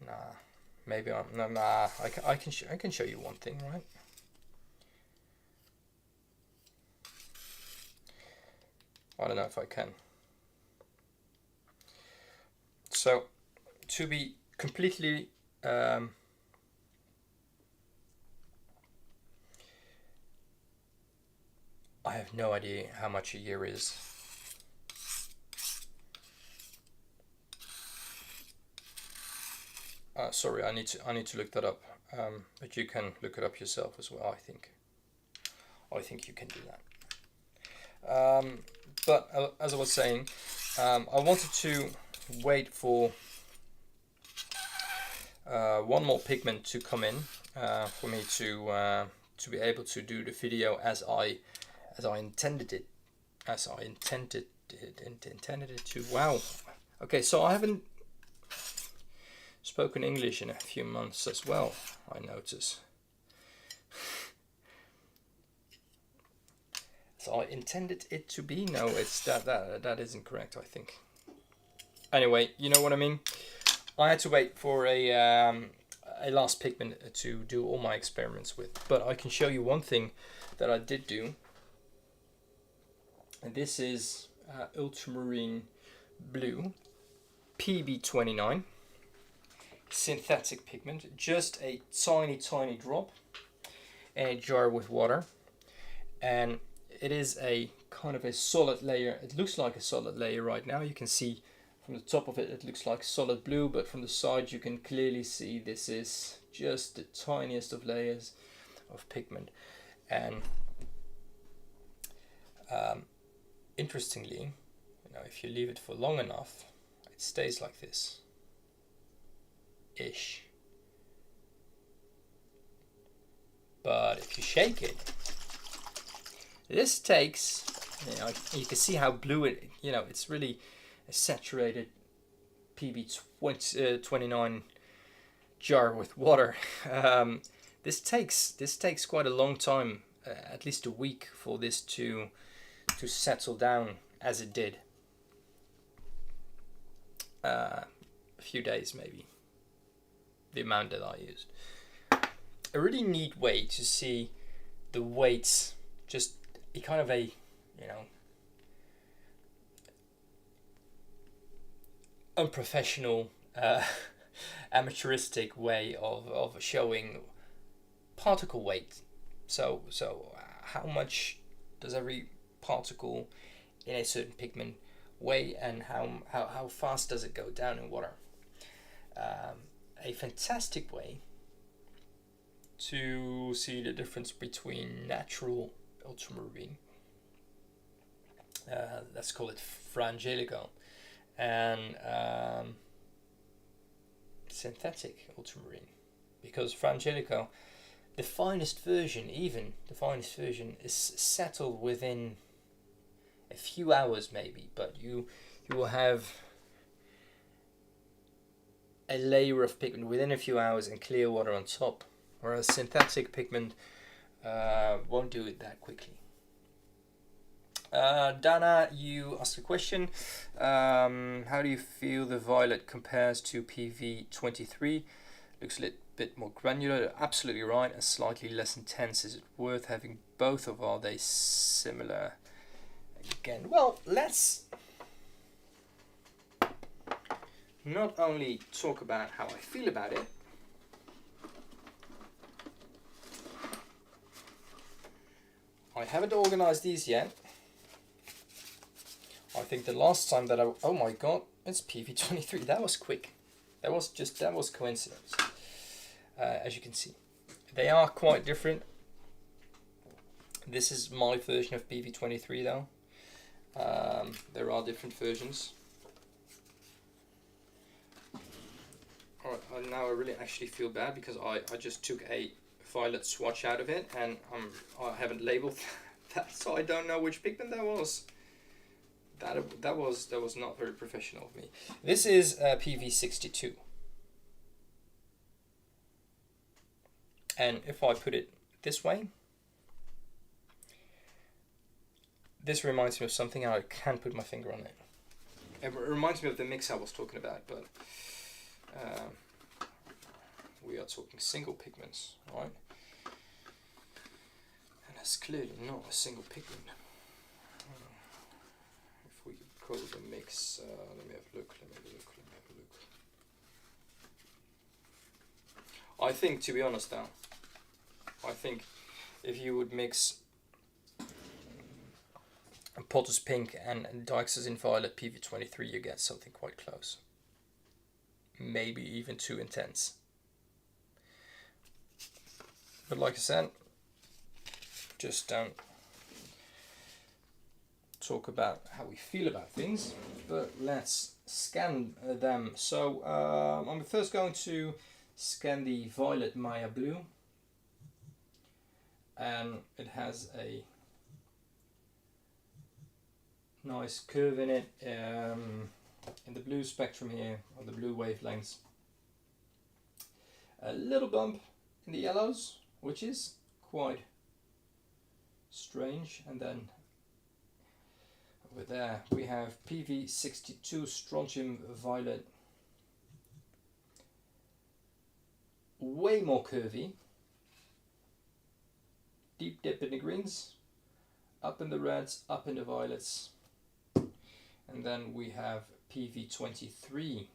Nah, maybe I'm. No, nah. I can show you one thing, right? I don't know if I can. So, to be completely I have no idea how much a year is. Sorry, I need to look that up. But you can look it up yourself as well. I think you can do that. But as I was saying, I wanted to wait for one more pigment to come in for me to be able to do the video as I intended it to. Wow. Okay, so I haven't spoken English in a few months as well, I notice. So I intended it to be. No, it's that isn't correct, I think. Anyway, you know what I mean. I had to wait for a last pigment to do all my experiments with, but I can show you one thing that I did do. And this is ultramarine blue, PB29, synthetic pigment, just a tiny drop in a jar with water, and it is a kind of a solid layer. It looks like a solid layer right now. You can see from the top of it, it looks like solid blue, but from the side you can clearly see this is just the tiniest of layers of pigment. And interestingly, if you leave it for long enough, it stays like this ish. But if you shake it, this takes, you can see how blue it, it's really a saturated PB29 jar with water. this takes quite a long time, at least a week, for this to settle down as it did. A few days maybe, the amount that I used. A really neat way to see the weights, just a kind of a, you know, unprofessional, amateuristic way of showing particle weight. So how much does every particle in a certain pigment weigh, and how fast does it go down in water? A fantastic way to see the difference between natural ultramarine, let's call it frangelico, and synthetic ultramarine, because frangelico, the finest version, is settled within a few hours maybe, but you will have a layer of pigment within a few hours and clear water on top, whereas synthetic pigment won't do it that quickly. Dana, you asked a question. How do you feel the violet compares to PV23? Looks a little bit more granular. Absolutely right, and slightly less intense. Is it worth having both, or are they similar? Again, well, let's not only talk about how I feel about it, I haven't organized these yet. I think the last time that oh my god, it's PV23. That was quick. That was coincidence. As you can see, they are quite different. This is my version of PV23 though. There are different versions. Alright, now I really actually feel bad because I just took a violet swatch out of it, and I haven't labeled that, so I don't know which pigment that was. That was not very professional of me. This is PV62, and if I put it this way, this reminds me of something, and I can't put my finger on it. It reminds me of the mix I was talking about, but we are talking single pigments, right? And that's clearly not a single pigment. If we call it a mix, let me have a look. I think, to be honest though, I think if you would mix Potter's Pink and Dykes' Violet PV23, you get something quite close. Maybe even too intense. But like I said, just don't talk about how we feel about things, but let's scan them. So I'm first going to scan the Violet Maya Blue, and it has a nice curve in it, in the blue spectrum here, on the blue wavelengths. A little bump in the yellows, which is quite strange, and then over there we have PV62 Strontium Violet, way more curvy, deep dip in the greens, up in the reds, up in the violets, and then we have PV23,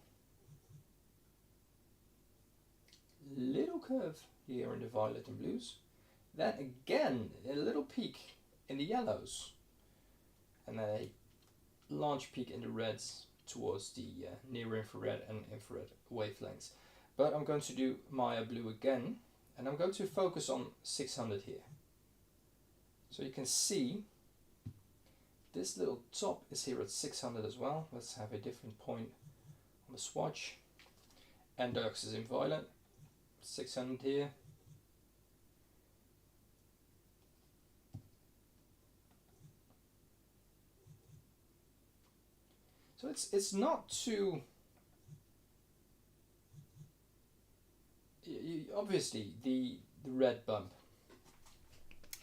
little curve here in the violet and blues, then again a little peak in the yellows, and then a large peak in the reds towards the near infrared and infrared wavelengths. But I'm going to do Maya Blue again, and I'm going to focus on 600 here. So you can see this little top is here at 600 as well. Let's have a different point on the swatch. And Dykes' Violet, 600 here. So it's not too, obviously the the red bump.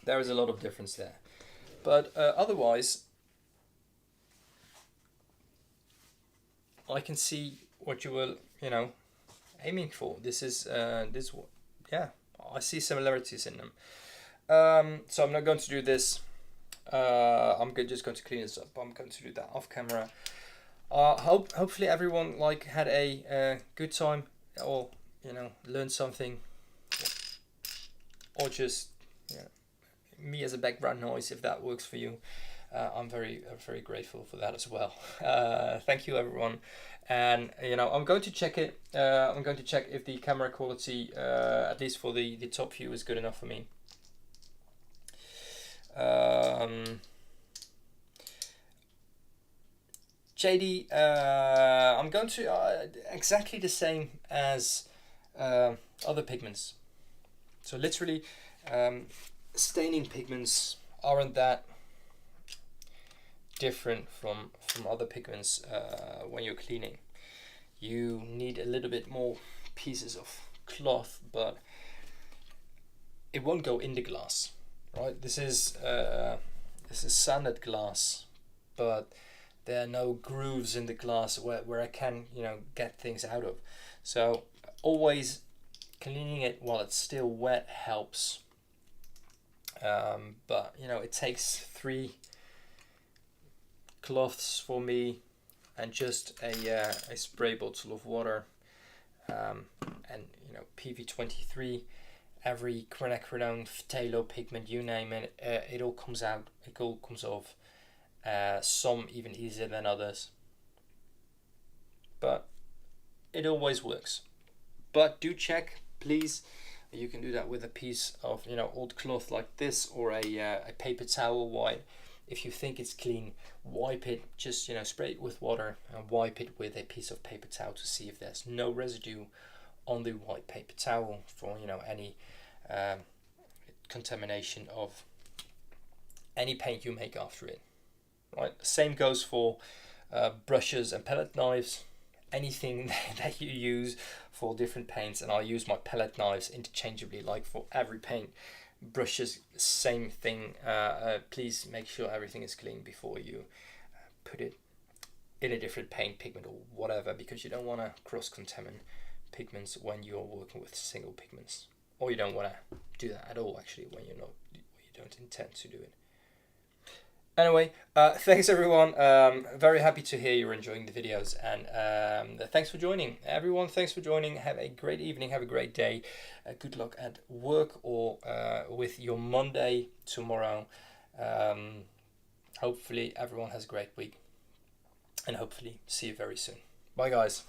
There is a lot of difference there, but otherwise I can see what you were, you know, aiming for. This is yeah, I see similarities in them. So I'm not going to do this. I'm just going to clean this up. I'm going to do that off camera. Hopefully everyone like had a good time, or you know, learned something, or just me as a background noise if that works for you. I'm very grateful for that as well. Thank you everyone, and you know, I'm going to check it. I'm going to check if the camera quality, at least for the top view, is good enough for me. JD, I'm going to exactly the same as other pigments. So literally, staining pigments aren't that different from other pigments. When you're cleaning, you need a little bit more pieces of cloth, but it won't go in the glass, right? This is sanded glass, but there are no grooves in the glass where I can, you know, get things out of. So always cleaning it while it's still wet helps. But you know, it takes 3 cloths for me, and just a spray bottle of water, and you know, PV23, every quinacridone, phthalo pigment, you name it, it all comes out, it all comes off. Some even easier than others, but it always works. But do check, please. You can do that with a piece of, you know, old cloth like this, or a paper towel. Wipe. If you think it's clean, wipe it. Just, you know, spray it with water and wipe it with a piece of paper towel to see if there's no residue on the white paper towel for, you know, any contamination of any paint you make after it. Right. Same goes for brushes and palette knives. Anything that you use for different paints, and I'll use my palette knives interchangeably, like for every paint. Brushes, same thing. Please make sure everything is clean before you put it in a different paint, pigment, or whatever, because you don't want to cross-contaminate pigments when you're working with single pigments, or you don't want to do that at all, actually, when you don't intend to do it. Anyway, thanks everyone. Very happy to hear you're enjoying the videos, and thanks for joining. Everyone, thanks for joining. Have a great evening. Have a great day. Good luck at work, or with your Monday tomorrow. Hopefully everyone has a great week, and hopefully see you very soon. Bye guys.